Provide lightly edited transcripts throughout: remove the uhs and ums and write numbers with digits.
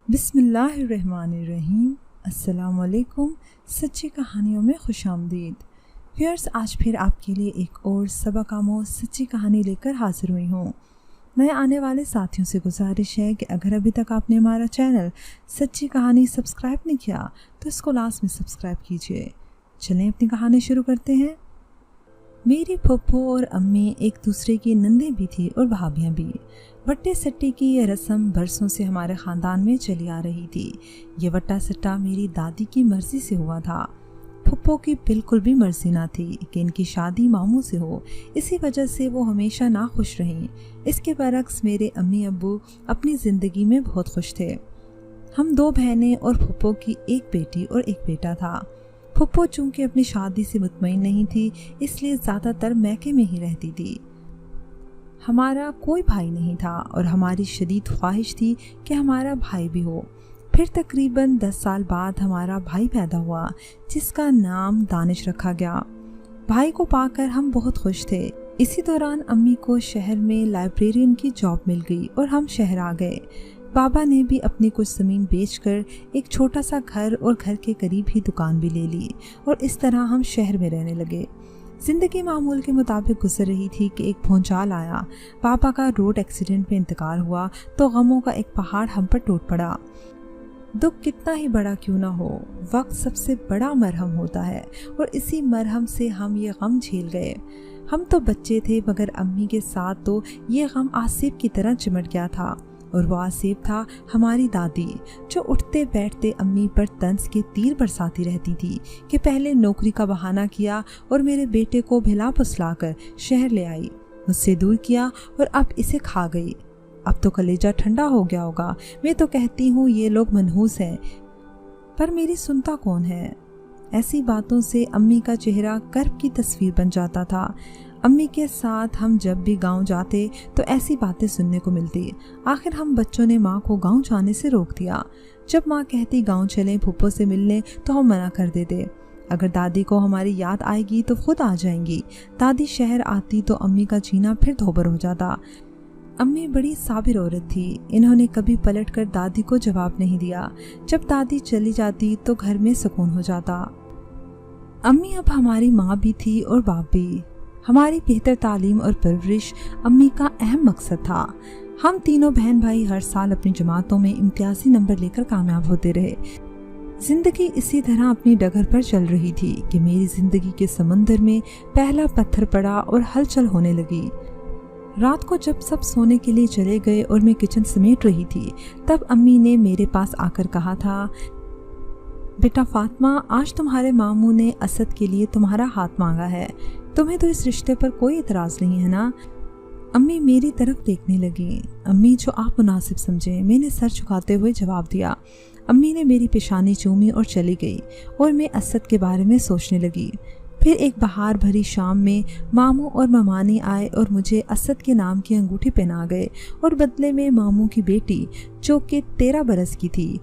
बिस्मिल्लाहिर्रहमानिर्रहीम। अस्सलाम वालेकुम। सच्ची कहानियों में खुश आमदीद। व्यूअर्स, आज फिर आपके लिए एक और सबक आमोज़ सच्ची कहानी लेकर हाजिर हुई हूँ। नए आने वाले साथियों से गुजारिश है कि अगर अभी तक आपने हमारा चैनल सच्ची कहानी सब्सक्राइब नहीं किया तो इसको लास्ट में सब्सक्राइब कीजिए। चलें अपनी कहानी शुरू करते हैं। मेरी फप्पू और अम्मी एक दूसरे की नंदे भी थी और भाभियाँ भी। वट्टे सट्टे की यह रस्म बरसों से हमारे ख़ानदान में चली आ रही थी। ये वट्टा सट्टा मेरी दादी की मर्ज़ी से हुआ था। फप्पो की बिल्कुल भी मर्ज़ी ना थी कि इनकी शादी मामू से हो, इसी वजह से वो हमेशा नाखुश रहीं। इसके बरक्स मेरे अम्मी अब्बू अपनी ज़िंदगी में बहुत खुश थे। हम 2 बहनें और फप्पो की एक बेटी और एक बेटा था। फप्पो चूँकि अपनी शादी से मुतमईन नहीं थी, इसलिए ज़्यादातर मैके में ही रहती थी। हमारा कोई भाई नहीं था और हमारी शदीद ख्वाहिश थी कि हमारा भाई भी हो। फिर तकरीबन 10 साल बाद हमारा भाई पैदा हुआ, जिसका नाम दानिश रखा गया। भाई को पाकर हम बहुत खुश थे। इसी दौरान अम्मी को शहर में लाइब्रेरियन की जॉब मिल गई और हम शहर आ गए। बाबा ने भी अपनी कुछ ज़मीन बेचकर एक छोटा सा घर और घर के करीब ही दुकान भी ले ली और इस तरह हम शहर में रहने लगे। ज़िंदगी मामूल के मुताबिक गुजर रही थी कि एक भूचाल आया। पापा का रोड एक्सीडेंट में इंतकाल हुआ तो गमों का एक पहाड़ हम पर टूट पड़ा। दुख कितना ही बड़ा क्यों ना हो, वक्त सबसे बड़ा मरहम होता है और इसी मरहम से हम ये गम झेल गए। हम तो बच्चे थे, मगर अम्मी के साथ तो ये गम आसिफ की तरह चिमट गया था। और वो आसिफ था हमारी दादी, जो उठते बैठते अम्मी पर तंज के तीर बरसाती रहती थी कि पहले नौकरी का बहाना किया और मेरे बेटे को भिला पुसला कर शहर ले आई, मुझसे दूर किया और अब इसे खा गई। अब तो कलेजा ठंडा हो गया होगा। मैं तो कहती हूँ ये लोग मनहूस हैं, पर मेरी सुनता कौन है। ऐसी बातों से अम्मी का चेहरा कर्ब की तस्वीर बन जाता था। अम्मी के साथ हम जब भी गांव जाते तो ऐसी बातें सुनने को मिलती। आखिर हम बच्चों ने माँ को गांव जाने से रोक दिया। जब माँ कहती गांव चलें फूफो से मिलने तो हम मना कर देते। अगर दादी को हमारी याद आएगी तो खुद आ जाएंगी। दादी शहर आती तो अम्मी का जीना फिर धोबर हो जाता। अम्मी बड़ी साबिर औरत थी। इन्होंने कभी पलटकर दादी को जवाब नहीं दिया। जब दादी चली जाती तो घर में सुकून हो जाता। अम्मी अब हमारी माँ भी थी और बाप भी। हमारी बेहतर तालीम और परवरिश अम्मी का अहम मकसद था। हम तीनों बहन भाई हर साल अपनी जमातों में इम्तियाजी नंबर लेकर कामयाब होते रहे। जिंदगी इसी तरह अपनी डगर पर चल रही थी कि मेरी जिंदगी के समंदर में पहला पत्थर पड़ा और हलचल होने लगी। रात को जब सब सोने के लिए चले गए और मैं किचन समेट रही थी, तब अम्मी ने मेरे पास आकर कहा था, बेटा फातिमा, आज तुम्हारे मामू ने असद के लिए तुम्हारा हाथ मांगा है। तुम्हें तो इस रिश्ते पर कोई इतराज़ नहीं है ना? अम्मी मेरी तरफ देखने लगी। अम्मी, जो आप मुनासिब समझें, मैंने सर झुकाते हुए जवाब दिया। अम्मी ने मेरी पेशानी चूमी और चली गई और मैं असद के बारे में सोचने लगी। फिर एक बहार भरी शाम में मामू और ममानी आए और मुझे असद के नाम की अंगूठी पहना गए और बदले में मामू की बेटी, जो कि 13 बरस की थी,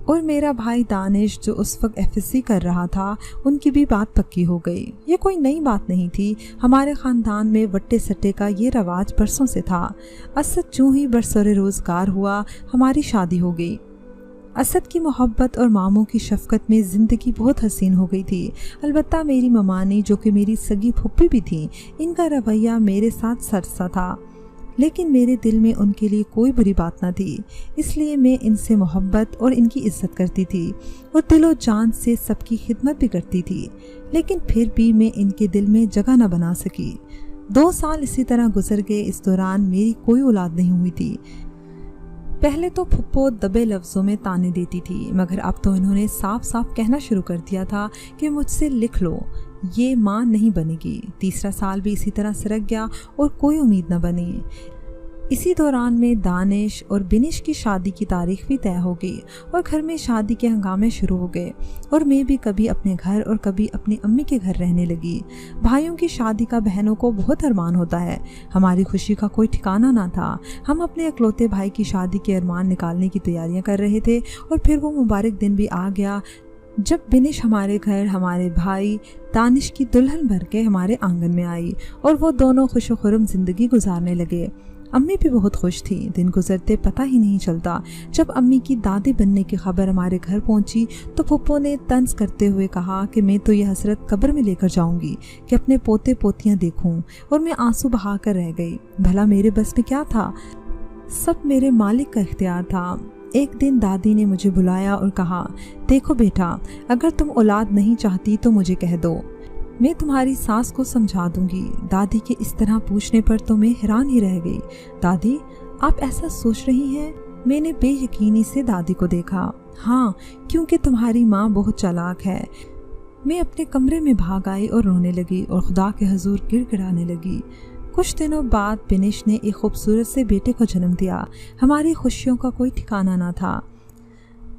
और मेरा भाई दानिश, जो उस वक्त एफएससी कर रहा था, उनकी भी बात पक्की हो गई। ये कोई नई बात नहीं थी। हमारे ख़ानदान में वट्टे सट्टे का ये रवाज बरसों से था। असद चूँ ही बरसरे रोज़गार हुआ, हमारी शादी हो गई। असद की मोहब्बत और मामू की शफ़क़त में ज़िंदगी बहुत हसीन हो गई थी। अलबत्ता मेरी ममानी, जो कि मेरी सगी फुप्पी भी थी, इनका रवैया मेरे साथ सरसा था, लेकिन मेरे दिल में उनके लिए कोई बुरी बात न थी। इसलिए मैं इनसे मोहब्बत और इनकी इज़्ज़त करती थी और दिलो जान से सबकी खिदमत भी करती थी। लेकिन फिर भी मैं इनके दिल में जगह न बना सकी। 2 साल इसी तरह गुजर गए। इस दौरान मेरी कोई औलाद नहीं हुई थी। पहले तो फुप्पो दबे लफ्ज़ों में ताने देती थी, मगर अब तो इन्होंने साफ साफ कहना शुरू कर दिया था कि मुझसे लिख लो, ये माँ नहीं बनेगी। 3रा साल भी इसी तरह सरक गया और कोई उम्मीद न बनी। इसी दौरान में दानिश और बिनिश की शादी की तारीख भी तय हो गई और घर में शादी के हंगामे शुरू हो गए और मैं भी कभी अपने घर और कभी अपनी अम्मी के घर रहने लगी। भाइयों की शादी का बहनों को बहुत अरमान होता है। हमारी खुशी का कोई ठिकाना ना था। हम अपने इकलौते भाई की शादी के अरमान निकालने की तैयारियां कर रहे थे और फिर वो मुबारक दिन भी आ गया जब बिनिश हमारे घर हमारे भाई दानिश की दुल्हन भर के हमारे आंगन में आई और वो दोनों खुश खुर्रम ज़िंदगी गुजारने लगे। अम्मी भी बहुत खुश थी। दिन गुजरते पता ही नहीं चलता। जब अम्मी की दादी बनने की खबर हमारे घर पहुंची तो फुप्पो ने तंज करते हुए कहा कि मैं तो ये हसरत कब्र में लेकर जाऊंगी कि अपने पोते पोतियां देखूं, और मैं आंसू बहा कर रह गई। भला मेरे बस में क्या था? सब मेरे मालिक का इख्तियार था। एक दिन दादी ने मुझे बुलाया और कहा, देखो बेटा, अगर तुम औलाद नहीं चाहती तो मुझे कह दो, मैं तुम्हारी सास को समझा दूंगी। दादी के इस तरह पूछने पर तो मैं हैरान ही रह गई। दादी, आप ऐसा सोच रही हैं? मैंने बेयकीनी से दादी को देखा। हाँ, क्योंकि तुम्हारी माँ बहुत चालाक है। मैं अपने कमरे में भाग आई और रोने लगी और खुदा के हुजूर गिड़गिड़ाने लगी। कुछ दिनों बाद बिनिश ने एक खूबसूरत से बेटे को जन्म दिया। हमारी खुशियों का कोई ठिकाना ना था।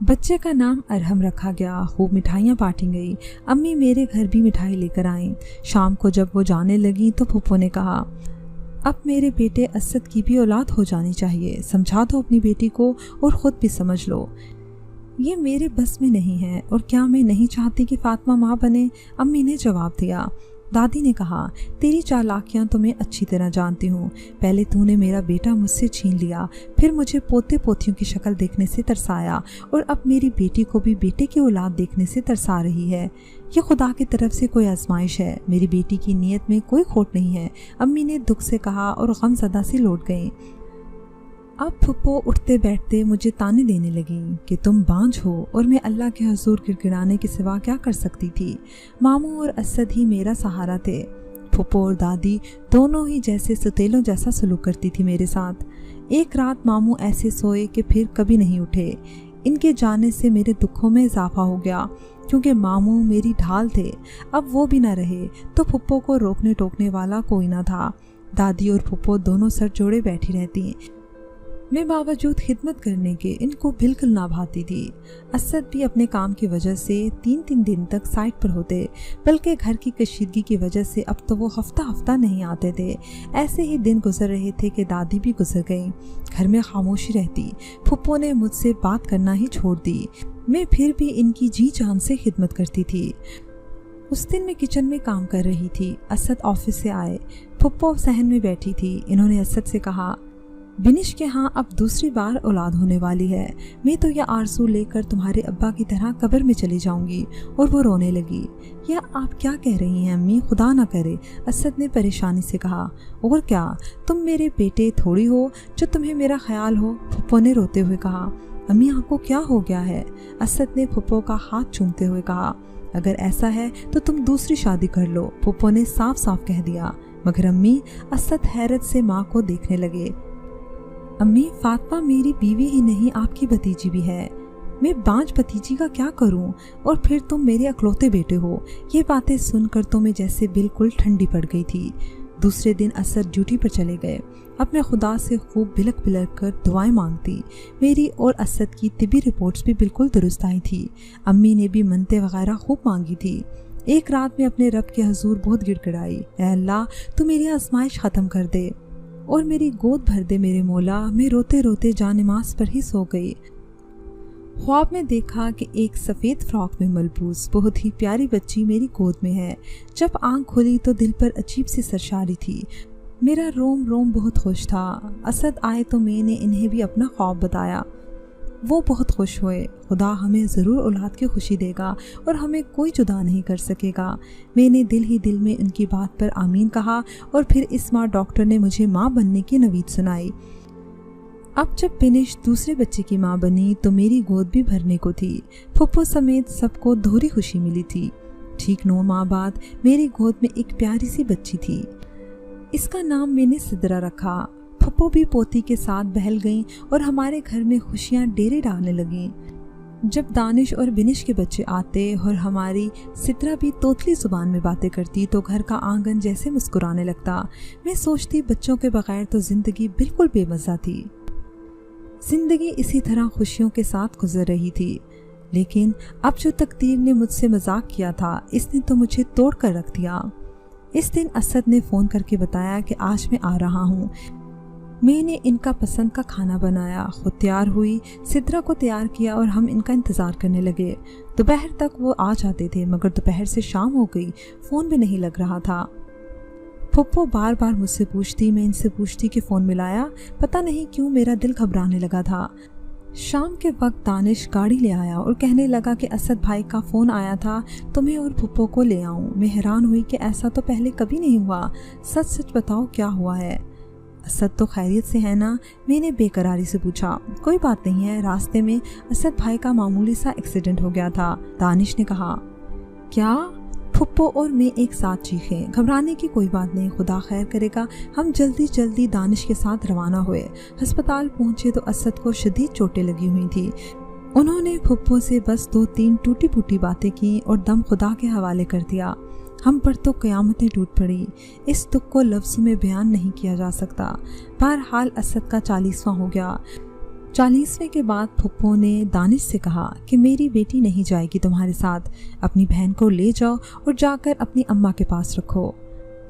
बच्चे का नाम अरहम रखा गया। खूब मिठाइयाँ बांटी गई। अम्मी मेरे घर भी मिठाई लेकर आईं। शाम को जब वो जाने लगी तो फूफो ने कहा, अब मेरे बेटे असद की भी औलाद हो जानी चाहिए। समझा दो अपनी बेटी को और ख़ुद भी समझ लो। ये मेरे बस में नहीं है। और क्या मैं नहीं चाहती कि फातिमा माँ बने? अम्मी ने जवाब दिया। दादी ने कहा, तेरी चालाकियाँ तो मैं अच्छी तरह जानती हूँ। पहले तूने मेरा बेटा मुझसे छीन लिया, फिर मुझे पोते पोतियों की शक्ल देखने से तरसाया, और अब मेरी बेटी को भी बेटे की औलाद देखने से तरसा रही है। ये खुदा की तरफ से कोई आजमाइश है। मेरी बेटी की नीयत में कोई खोट नहीं है, अम्मी ने दुख से कहा और गमज़दा सी लौट गईं। अब फुप्पो उठते बैठते मुझे ताने देने लगी कि तुम बांझ हो और मैं अल्लाह के हुजूर गिड़गिड़ाने के सिवा क्या कर सकती थी। मामू और असद ही मेरा सहारा थे। फुप्पो और दादी दोनों ही जैसे सतेलों जैसा सलूक करती थी मेरे साथ। एक रात मामू ऐसे सोए कि फिर कभी नहीं उठे। इनके जाने से मेरे दुखों में इजाफा हो गया, क्योंकि मामू मेरी ढाल थे। अब वो भी न रहे तो फुप्पो को रोकने टोकने वाला कोई ना था। दादी और फुप्पो दोनों सर जोड़े बैठी रहती। मैं बावजूद खिदमत करने के इनको बिल्कुल ना भाती थी। असद भी अपने काम की वजह से 3-3 दिन तक साइट पर होते, बल्कि घर की कशीदगी की वजह से अब तो वो हफ्ता नहीं आते थे। ऐसे ही दिन गुजर रहे थे कि दादी भी गुजर गई। घर में खामोशी रहती। फुप्पो ने मुझसे बात करना ही छोड़ दी। मैं फिर भी इनकी जी जान से खिदमत करती थी। उस दिन मैं किचन में काम कर रही थी। असद ऑफिस से आए। फुप्पो सहन में बैठी थी। इन्होंने असद से कहा, बिनिश के यहाँ अब दूसरी बार औलाद होने वाली है। मैं तो यह आरज़ू लेकर तुम्हारे अब्बा की तरह कब्र में चली जाऊंगी। और वो रोने लगी। या आप क्या कह रही हैं अम्मी? खुदा ना करे, असद ने परेशानी से कहा। और क्या, तुम मेरे बेटे थोड़ी हो जो तुम्हें मेरा ख्याल हो? फुप्पो ने रोते हुए कहा। अम्मी, आपको क्या हो गया है? असद ने फुप्पो का हाथ चूमते हुए कहा। अगर ऐसा है तो तुम दूसरी शादी कर लो, फुप्पो ने साफ साफ कह दिया। मगर अम्मी, असद हैरत से माँ को देखने लगे। अम्मी, फातिमा मेरी बीवी ही नहीं, आपकी भतीजी भी है। मैं बांझ भतीजी का क्या करूं? और फिर तुम मेरे अकलौते बेटे हो। ये बातें सुनकर तो मैं जैसे बिल्कुल ठंडी पड़ गई थी। दूसरे दिन असद ड्यूटी पर चले गए। अब मैं खुदा से खूब बिलक बिलक कर दुआएं मांगती। मेरी और असद की तिबी रिपोर्ट्स भी बिल्कुल दुरुस्त आई थी। अम्मी ने भी मनते वगैरह खूब मांगी थी। एक रात में अपने रब के हुजूर बहुत गिड़गिड़ाई, ऐ अल्लाह, तू मेरी आजमाइश ख़त्म कर दे और मेरी गोद भर दे मेरे मौला। मैं रोते रोते जानिमाज़ पर ही सो गई। ख्वाब में देखा कि एक सफ़ेद फ्रॉक में मलबूस बहुत ही प्यारी बच्ची मेरी गोद में है। जब आंख खुली तो दिल पर अजीब सी सरशारी थी। मेरा रोम रोम बहुत खुश था। असद आए तो मैंने इन्हें भी अपना ख्वाब बताया। वो बहुत खुश हुए। खुदा हमें ज़रूर औलाद की खुशी देगा और हमें कोई जुदा नहीं कर सकेगा। मैंने दिल ही दिल में उनकी बात पर आमीन कहा और फिर इस माँ डॉक्टर ने मुझे माँ बनने की नवीद सुनाई। अब जब बिनिश दूसरे बच्चे की माँ बनी तो मेरी गोद भी भरने को थी। फुप्पो समेत सबको दोहरी खुशी मिली थी। ठीक 9 माह बाद मेरी गोद में एक प्यारी सी बच्ची थी। इसका नाम मैंने सिदरा रखा। फुप्पो भी पोती के साथ बहल गईं और हमारे घर में खुशियाँ डेरे डालने लगीं। जब दानिश और बिनिश के बच्चे आते और हमारी सिदरा भी तोतली ज़ुबान में बातें करती तो घर का आंगन जैसे मुस्कुराने लगता। मैं सोचती बच्चों के बगैर तो ज़िंदगी बिल्कुल बेमज़ा थी। ज़िंदगी इसी तरह खुशियों के साथ गुजर रही थी। लेकिन अब जो तकदीर ने मुझसे मजाक किया था, इसने तो मुझे तोड़ कर रख दिया। इस दिन असद ने फ़ोन करके बताया कि आज मैं आ रहा हूँ। मैंने इनका पसंद का खाना बनाया, खुद तैयार हुई, सिदरा को तैयार किया और हम इनका इंतज़ार करने लगे। दोपहर तक वो आ जाते थे, मगर दोपहर से शाम हो गई, फ़ोन भी नहीं लग रहा था। फुप्पो बार बार मुझसे पूछती, मैं इनसे पूछती कि फ़ोन मिलाया। पता नहीं क्यों मेरा दिल घबराने लगा था। शाम के वक्त दानिश गाड़ी ले आया और कहने लगा कि असद भाई का फ़ोन आया था, तुम्हें और फुप्पो को ले आऊं। मैं हैरान हुई कि ऐसा तो पहले कभी नहीं हुआ। सच सच बताओ क्या हुआ है? असद तो खैरियत से है ना? मैंने बेकरारी से पूछा। कोई बात नहीं है, रास्ते में असद भाई का मामूली सा एक्सीडेंट हो गया था, दानिश ने कहा। क्या? फुप्पो और मैं एक साथ चीखे। घबराने की कोई बात नहीं, खुदा खैर करेगा। हम जल्दी जल्दी दानिश के साथ रवाना हुए। अस्पताल पहुंचे तो असद को शदीद चोटें लगी हुई थी। उन्होंने फुप्पो से बस 2-3 टूटी फूटी बातें की और दम खुदा के हवाले कर दिया। हम पर तो क़यामतें टूट पड़ी। इस दुख को लफ्ज़ों में बयान नहीं किया जा सकता। बहरहाल असद का 40वां हो गया। 40वें के बाद फुप्पो ने दानिश से कहा कि मेरी बेटी नहीं जाएगी तुम्हारे साथ, अपनी बहन को ले जाओ और जाकर अपनी अम्मा के पास रखो।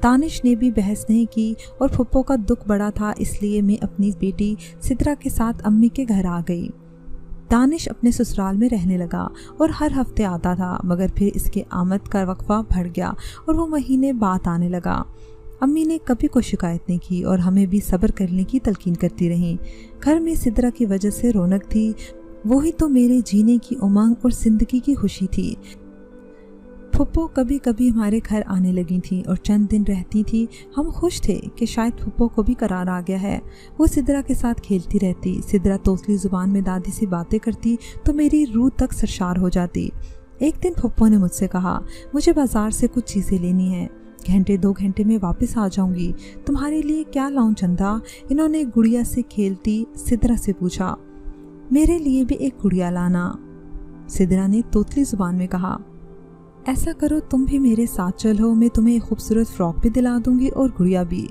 दानिश ने भी बहस नहीं की और फुप्पो का दुख बड़ा था, इसलिए मैं अपनी बेटी सिद्रा के साथ अम्मी के घर आ गई। दानिश अपने ससुराल में रहने लगा और हर हफ्ते आता था, मगर फिर इसके आमद का वक्फा बढ़ गया और वो महीने बाद आने लगा। अम्मी ने कभी कोई शिकायत नहीं की और हमें भी सब्र करने की तलकीन करती रहीं। घर में सिद्रा की वजह से रौनक थी, वही तो मेरे जीने की उमंग और जिंदगी की खुशी थी। फुप्पो कभी कभी हमारे घर आने लगी थी और चंद दिन रहती थी। हम खुश थे कि शायद फुप्पो को भी करार आ गया है। वो सिद्रा के साथ खेलती रहती। सिद्रा तोतली जुबान में दादी से बातें करती तो मेरी रूह तक सरशार हो जाती। एक दिन फुप्पो ने मुझसे कहा, मुझे बाजार से कुछ चीज़ें लेनी है, 1-2 घंटे में वापस आ जाऊंगी। तुम्हारे लिए क्या लाऊं चंदा? इन्होंने गुड़िया से खेलती सिद्रा से पूछा। मेरे लिए भी एक गुड़िया लाना, सिद्रा ने तोतली जुबान में कहा। ऐसा करो तुम भी मेरे साथ चलो, मैं तुम्हें एक खूबसूरत फ्रॉक भी दिला दूंगी और गुड़िया भी,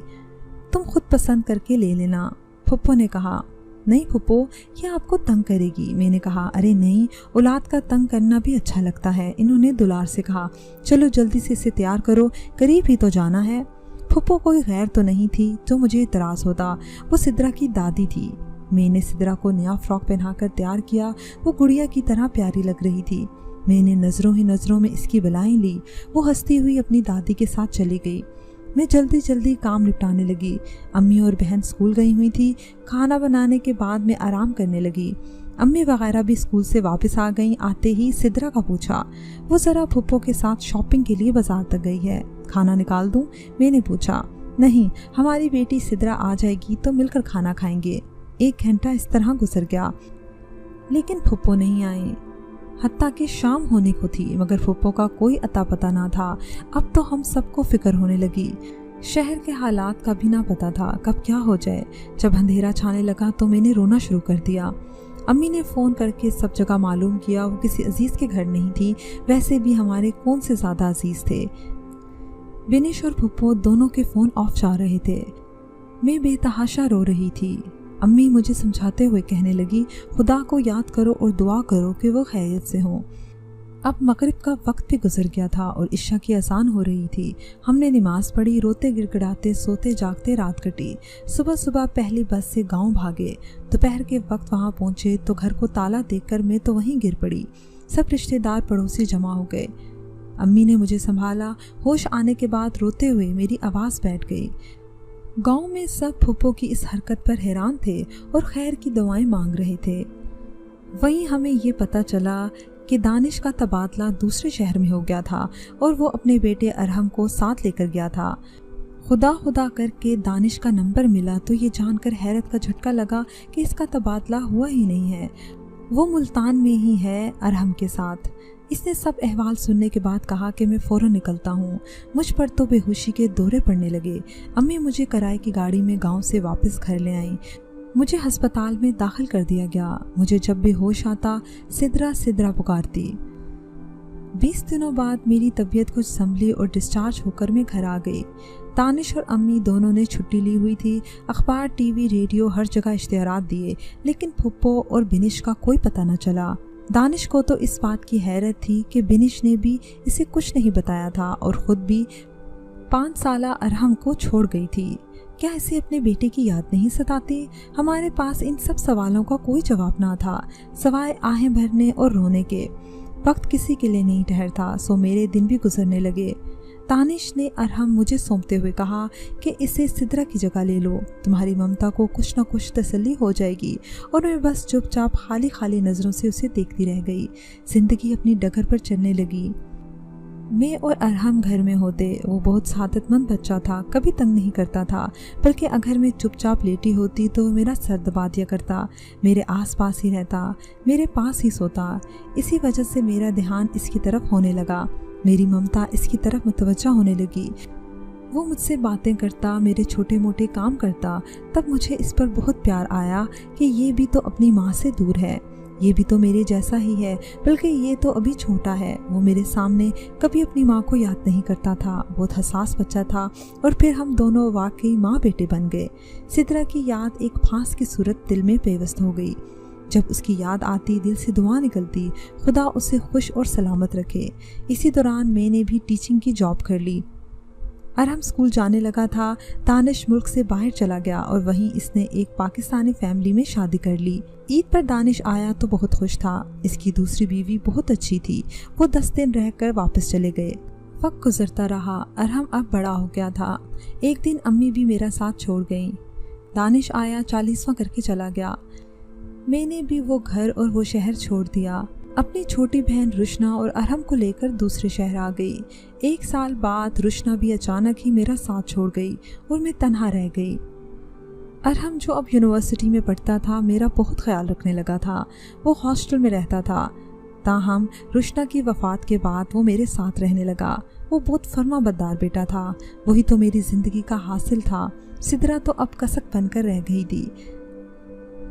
तुम खुद पसंद करके ले लेना, फुप्पो ने कहा। नहीं फुप्पो, ये आपको तंग करेगी, मैंने कहा। अरे नहीं, औलाद का तंग करना भी अच्छा लगता है, इन्होंने दुलार से कहा। चलो जल्दी से इसे तैयार करो, करीब ही तो जाना है। फुप्पो कोई गैर तो नहीं थी जो मुझे इतराज़ होता, वो सिद्रा की दादी थी। मैंने सिद्रा को नया फ्रॉक पहनाकर तैयार किया। वो गुड़िया की तरह प्यारी लग रही थी। मैंने नज़रों ही नज़रों में इसकी बलाएं ली। वो हंसती हुई अपनी दादी के साथ चली गई। मैं जल्दी जल्दी काम निपटाने लगी। अम्मी और बहन स्कूल गई हुई थी। खाना बनाने के बाद मैं आराम करने लगी। अम्मी वगैरह भी स्कूल से वापस आ गईं। आते ही सिद्रा का पूछा, वो ज़रा फुप्पो के साथ शॉपिंग के लिए बाजार तक गई है, खाना निकाल दूं? मैंने पूछा। नहीं, हमारी बेटी सिद्रा आ जाएगी तो मिलकर खाना खाएंगे। 1 घंटा इस तरह गुजर गया, लेकिन फुप्पो नहीं आई। हत्ता कि शाम होने को थी, मगर फुप्पो का कोई अता पता ना था। अब तो हम सबको फिक्र होने लगी। शहर के हालात का भी ना पता था कब क्या हो जाए। जब अंधेरा छाने लगा तो मैंने रोना शुरू कर दिया। अम्मी ने फ़ोन करके सब जगह मालूम किया। वो किसी अजीज़ के घर नहीं थी, वैसे भी हमारे कौन से ज़्यादा अजीज़ थे। बिनिश और फुप्पो दोनों के फ़ोन ऑफ जा रहे थे। मैं बेतहाशा रो रही थी। अम्मी मुझे समझाते हुए कहने लगी, खुदा को याद करो और दुआ करो कि वो खैरियत से हों। अब मगरिब का वक्त भी गुजर गया था और इशा की अज़ान हो रही थी। हमने नमाज पढ़ी, रोते गिड़गिड़ाते सोते जागते रात कटी। सुबह सुबह पहली बस से गांव भागे। दोपहर के वक्त वहां पहुंचे तो घर को ताला देखकर मैं तो वहीं गिर पड़ी। सब रिश्तेदार पड़ोसी जमा हो गए। अम्मी ने मुझे संभाला। होश आने के बाद रोते हुए मेरी आवाज़ बैठ गई। गांव में सब फुप्पो की इस हरकत पर हैरान थे और खैर की दुआएं मांग रहे थे। वहीं हमें ये पता चला कि दानिश का तबादला दूसरे शहर में हो गया था और वो अपने बेटे अरहम को साथ लेकर गया था। खुदा खुदा करके दानिश का नंबर मिला तो ये जानकर हैरत का झटका लगा कि इसका तबादला हुआ ही नहीं है, वो मुल्तान में ही है अरहम के साथ। इसने सब अहवाल सुनने के बाद कहा कि मैं फ़ौरन निकलता हूँ। मुझ पर तो बेहोशी के दौरे पड़ने लगे। अम्मी मुझे किराए की गाड़ी में गांव से वापस घर ले आई। मुझे अस्पताल में दाखिल कर दिया गया। मुझे जब भी होश आता सिद्रा सिद्रा पुकारती। 20 दिनों बाद मेरी तबीयत कुछ संभली और डिस्चार्ज होकर मैं घर आ गई। दानिश और अम्मी दोनों ने छुट्टी ली हुई थी। अखबार, टीवी, रेडियो हर जगह इश्तिहारात दिए, लेकिन फुप्पो और बिनिश का कोई पता न चला। दानिश को तो इस बात की हैरत थी कि बिनिश ने भी इसे कुछ नहीं बताया था और ख़ुद भी 5 साला अरहम को छोड़ गई थी। क्या इसे अपने बेटे की याद नहीं सताती? हमारे पास इन सब सवालों का कोई जवाब ना था, सवाए आहें भरने और रोने के। वक्त किसी के लिए नहीं ठहरता, सो मेरे दिन भी गुजरने लगे। तानिश ने अरहम मुझे सौंपते हुए कहा कि इसे सिद्रा की जगह ले लो, तुम्हारी ममता को कुछ न कुछ तसल्ली हो जाएगी। और मैं बस चुपचाप खाली खाली नज़रों से उसे देखती रह गई। ज़िंदगी अपनी डगर पर चलने लगी। मैं और अरहम घर में होते। वो बहुत सादतमंद बच्चा था, कभी तंग नहीं करता था, बल्कि अगर मैं चुपचाप लेटी होती तो वो मेरा सर दबा दिया करता, मेरे आसपास ही रहता, मेरे पास ही सोता। इसी वजह से मेरा ध्यान इसकी तरफ होने लगा, मेरी ममता इसकी तरफ मुतवज्जा होने लगी। वो मुझसे बातें करता, मेरे छोटे मोटे काम करता। तब मुझे इस पर बहुत प्यार आया कि ये भी तो अपनी माँ से दूर है, ये भी तो मेरे जैसा ही है, बल्कि ये तो अभी छोटा है। वो मेरे सामने कभी अपनी माँ को याद नहीं करता था, बहुत हसास बच्चा था। और फिर हम दोनों वाकई माँ बेटे बन गए। सिद्रा की याद एक फांस की सूरत दिल में पेवस्त हो गई। जब उसकी याद आती दिल से दुआ निकलती, खुदा उसे खुश और सलामत रखे। इसी दौरान मैंने भी टीचिंग की जॉब कर ली। अरहम स्कूल जाने लगा था। दानिश मुल्क से बाहर चला गया और वहीं इसने एक पाकिस्तानी फैमिली में शादी कर ली। ईद पर दानिश आया तो बहुत खुश था। इसकी दूसरी बीवी बहुत अच्छी थी। वो 10 दिन रहकर वापस चले गए। वक्त गुजरता रहा। अरहम अब बड़ा हो गया था। एक दिन अम्मी भी मेरा साथ छोड़ गईं। दानिश आया, 40वां करके चला गया। मैंने भी वो घर और वो शहर छोड़ दिया। अपनी छोटी बहन रुशना और अरहम को लेकर दूसरे शहर आ गई। 1 साल बाद रुशना भी अचानक ही मेरा साथ छोड़ गई और मैं तन्हा रह गई। अरहम जो अब यूनिवर्सिटी में पढ़ता था, मेरा बहुत ख्याल रखने लगा था। वो हॉस्टल में रहता था। ताहम रुशना की वफ़ात के बाद वो मेरे साथ रहने लगा। वो बहुत फर्माबरदार बेटा था। वही तो मेरी ज़िंदगी का हासिल था। सिद्रा तो अब कसक बनकर रह गई थी।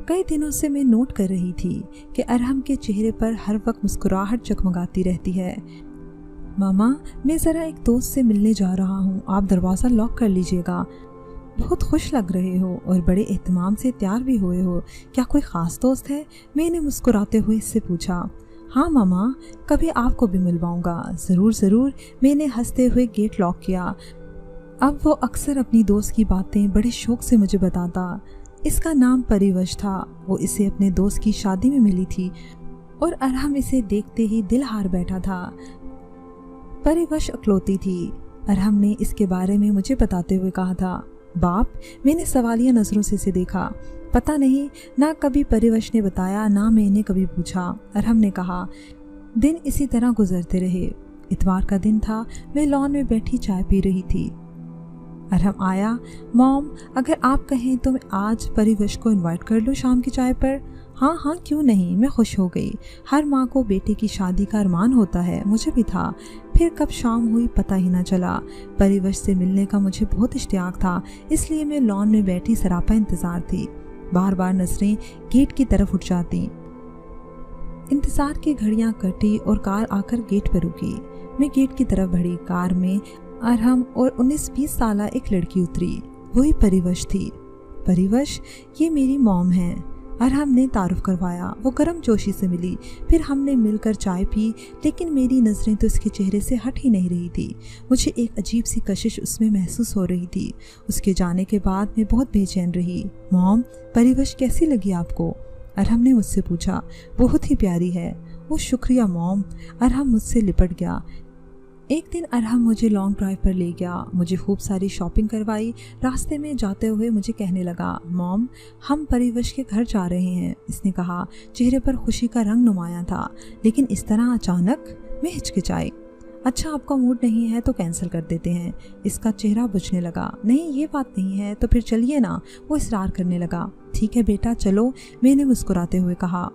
कई दिनों से मैं नोट कर रही थी कि अरहम के चेहरे पर हर वक्त मुस्कुराहट जगमगाती रहती है। मामा, मैं ज़रा एक दोस्त से मिलने जा रहा हूँ, आप दरवाज़ा लॉक कर लीजिएगा। बहुत खुश लग रहे हो और बड़े एहतमाम से तैयार भी हुए हो, क्या कोई ख़ास दोस्त है? मैंने मुस्कुराते हुए इससे पूछा। हाँ मामा, कभी आपको भी मिलवाऊंगा। ज़रूर ज़रूर, मैंने हंसते हुए गेट लॉक किया। अब वो अक्सर अपनी दोस्त की बातें बड़े शौक़ से मुझे बताता। इसका नाम परिवश था। वो इसे अपने दोस्त की शादी में मिली थी और अरहम इसे देखते ही दिल हार बैठा था। परिवश अकलौती थी। अरहम ने इसके बारे में मुझे बताते हुए कहा था। बाप, मैंने सवालिया नज़रों से इसे देखा। पता नहीं, ना कभी परिवश ने बताया, ना मैंने कभी पूछा। अरहम ने कहा। दिन इसी तरह गुजरते रहे। इतवार का दिन था। मैं लॉन में बैठी चाय पी रही थी। अरहम आया। मॉम, अगर आप कहें तो मैं आज परिवश को इनवाइट कर लूँ शाम की चाय पर? हाँ हाँ, क्यों नहीं, मैं खुश हो गई। हर माँ को बेटे की शादी का अरमान होता है, मुझे भी था। फिर कब शाम हुई पता ही ना चला। परिवश से मिलने का मुझे बहुत इश्तियाक था, इसलिए मैं लॉन में बैठी सरापा इंतज़ार थी। बार बार नजरें गेट की तरफ उठ जाती। इंतज़ार की घड़ियाँ कटी और कार आकर गेट पर रुकी। मैं गेट की तरफ बढ़ी। कार में अरहम और 19-20 साला एक लड़की उतरी। वही परिवश थी। परिवश, ये मेरी मॉम है। अरहम ने तारुफ करवाया। वो गर्म जोशी से मिली। फिर हमने मिलकर चाय पी, लेकिन मेरी नज़रें तो इसके चेहरे से हट ही नहीं रही थी। मुझे एक अजीब सी कशिश उसमें महसूस हो रही थी। उसके जाने के बाद मैं बहुत बेचैन रही। मॉम, परिवश कैसी लगी आपको? अरहम ने मुझसे पूछा। बहुत ही प्यारी है। वो शुक्रिया मॉम। अरहम मुझसे लिपट गया। एक दिन अरहम मुझे लॉन्ग ड्राइव पर ले गया। मुझे खूब सारी शॉपिंग करवाई। रास्ते में जाते हुए मुझे कहने लगा, मॉम, हम परिवश के घर जा रहे हैं। इसने कहा। चेहरे पर खुशी का रंग नुमाया था, लेकिन इस तरह अचानक? मैं हिचकिचाई। अच्छा, आपका मूड नहीं है तो कैंसिल कर देते हैं। इसका चेहरा बुझने लगा। नहीं, ये बात नहीं है तो फिर चलिए ना। वो इसरार करने लगा। ठीक है बेटा, चलो, मैंने मुस्कुराते हुए कहा।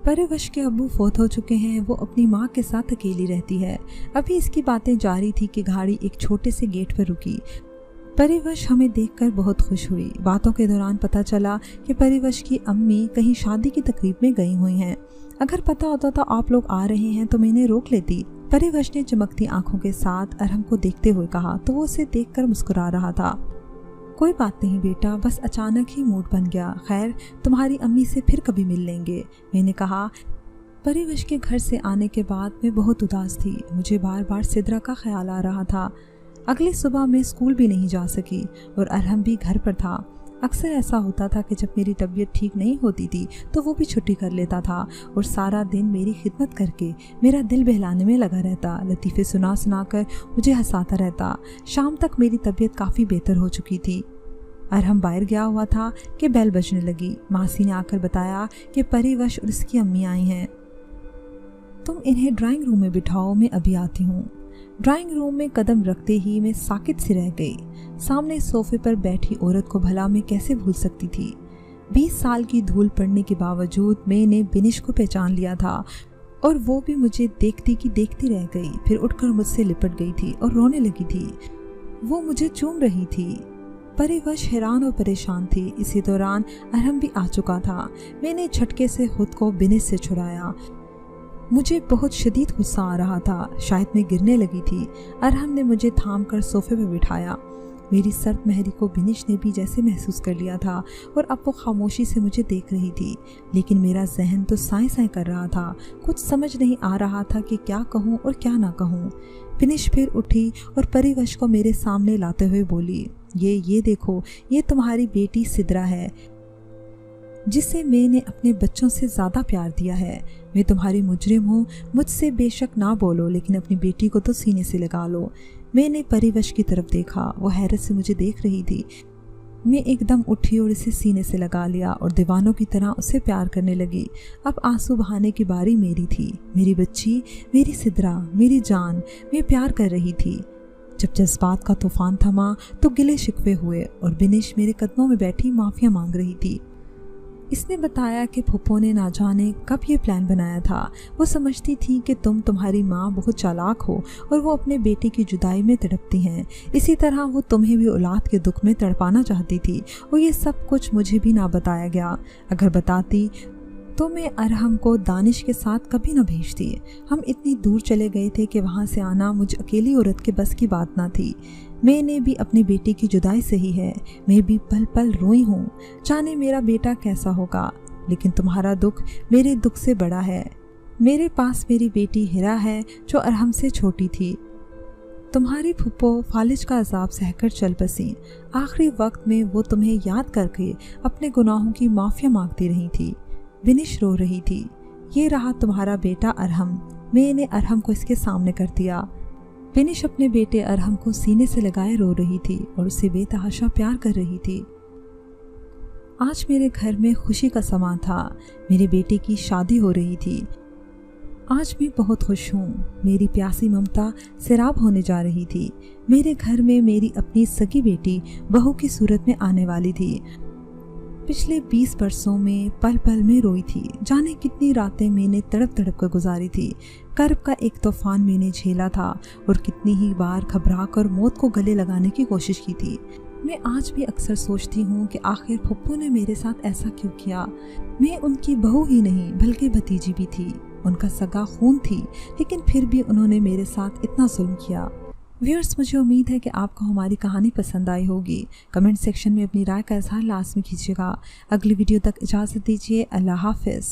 परिवश के अब्बू फौत हो चुके हैं। वो अपनी माँ के साथ अकेली रहती है। अभी इसकी बातें जारी थी कि गाड़ी एक छोटे से गेट पर रुकी। परिवश हमें देखकर बहुत खुश हुई। बातों के दौरान पता चला कि परिवश की अम्मी कहीं शादी की तकरीब में गई हुई हैं। अगर पता होता तो आप लोग आ रहे हैं तो मैंने रोक लेती। परिवश ने चमकती आंखों के साथ अरहम को देखते हुए कहा तो वो उसे देखकर मुस्कुरा रहा था। कोई बात नहीं बेटा, बस अचानक ही मूड बन गया। खैर, तुम्हारी अम्मी से फिर कभी मिल लेंगे, मैंने कहा। परिवश के घर से आने के बाद मैं बहुत उदास थी। मुझे बार बार सिद्रा का ख्याल आ रहा था। अगली सुबह मैं स्कूल भी नहीं जा सकी और अरहम भी घर पर था। अक्सर ऐसा होता था कि जब मेरी तबीयत ठीक नहीं होती थी तो वो भी छुट्टी कर लेता था और सारा दिन मेरी खिदमत करके मेरा दिल बहलाने में लगा रहता, लतीफ़े सुना सुना कर मुझे हंसाता रहता। शाम तक मेरी तबीयत काफ़ी बेहतर हो चुकी थी। अरहम बाहर गया हुआ था कि बेल बजने लगी। मासी ने आकर बताया कि परिवश और उसकी अम्मी आई हैं। तुम इन्हें ड्राइंग रूम में बिठाओ, मैं अभी आती हूँ। ड्राइंग रूम में कदम रखते ही मैं साकित सी रह गई। सामने सोफे पर बैठी औरत को भला मैं कैसे भूल सकती थी। 20 साल की धूल पड़ने के बावजूद मैंने बिनिश को पहचान लिया था और वो भी मुझे देखती की देखती रह गई। फिर उठकर मुझसे लिपट गई थी और रोने लगी थी। वो मुझे चूम रही थी। परिवश हैरान और परेशान थी। इसी दौरान अरहम भी आ चुका था। मैंने झटके से खुद को बिनिश से छुड़ाया। मुझे बहुत शदीद गुस्सा आ रहा था, शायद मैं गिरने लगी थी। अरहम ने मुझे थाम कर सोफे पर बिठाया। मेरी सर्द महरी को बिनिश ने भी जैसे महसूस कर लिया था और अब वो खामोशी से मुझे देख रही थी, लेकिन मेरा जहन तो साएं साएं कर रहा था। कुछ समझ नहीं आ रहा था कि क्या कहूँ और क्या ना कहूँ। बिनिश फिर उठी और परिवश को मेरे सामने लाते हुए बोली, ये देखो, ये तुम्हारी बेटी सिद्रा है, जिसे मैंने अपने बच्चों से ज़्यादा प्यार दिया है। मैं तुम्हारी मुजरिम हूँ, मुझसे बेशक ना बोलो, लेकिन अपनी बेटी को तो सीने से लगा लो। मैंने परिवश की तरफ देखा। वो हैरत से मुझे देख रही थी। मैं एकदम उठी और इसे सीने से लगा लिया और दीवानों की तरह उसे प्यार करने लगी। अब आंसू बहाने की बारी मेरी थी। मेरी बच्ची, मेरी सिद्रा, मेरी जान, मैं प्यार कर रही थी। जब जज्बात का तूफान थमा तो गिले शिकवे हुए और बिनिश मेरे कदमों में बैठी माफिया मांग रही थी। इसने बताया कि फुप्पो ने ना जाने कब ये प्लान बनाया था। वो समझती थी कि तुम्हारी माँ बहुत चालाक हो और वो अपने बेटे की जुदाई में तड़पती हैं। इसी तरह वो तुम्हें भी औलाद के दुख में तड़पाना चाहती थी और ये सब कुछ मुझे भी ना बताया गया। अगर बताती तो मैं अरहम को दानिश के साथ कभी न भेजती। हम इतनी दूर चले गए थे कि वहाँ से आना मुझ अकेली औरत के बस की बात ना थी। मैंने भी अपनी बेटी की जुदाई सही है। मैं भी पल पल रोई हूँ, जाने मेरा बेटा कैसा होगा। लेकिन तुम्हारा दुख मेरे दुख से बड़ा है। मेरे पास मेरी बेटी हिरा है जो अरहम से छोटी थी। तुम्हारी फुप्पो फालिज का अजाब सहकर चल बसी। आखिरी वक्त में वो तुम्हें याद करके अपने गुनाहों की माफिया मांगती रही थी। बिनिश रो रही थी। ये रहा तुम्हारा बेटा अरहम। मैंने अरहम को इसके सामने कर दिया। बिनिश अपने बेटे अरहम को सीने से लगाए रो रही थी और उसे बेतहाशा प्यार कर रही थी। आज मेरे घर में खुशी का समा था। मेरे बेटे की शादी हो रही थी। आज मैं बहुत खुश हूँ। मेरी प्यासी ममता सैराब होने जा रही थी। मेरे घर में मेरी अपनी सगी बेटी बहू की सूरत में आने वाली थी। पिछले 20 बरसों में पल पल में रोई थी। जाने कितनी रातें मैंने तड़प तड़प कर गुजारी थी। कर्ब का एक तूफान मैंने झेला था और कितनी ही बार घबरा कर मौत को गले लगाने की कोशिश की थी। मैं आज भी अक्सर सोचती हूँ कि आखिर फुप्पो ने मेरे साथ ऐसा क्यों किया। मैं उनकी बहू ही नहीं बल्कि भतीजी भी थी। उनका सगा खून थी, लेकिन फिर भी उन्होंने मेरे साथ इतना जुल्म किया। व्यूअर्स, मुझे उम्मीद है कि आपको हमारी कहानी पसंद आई होगी। कमेंट सेक्शन में अपनी राय का इजहार लाजमी कीजिएगा। अगली वीडियो तक इजाज़त दीजिए। अल्लाह हाफिज़।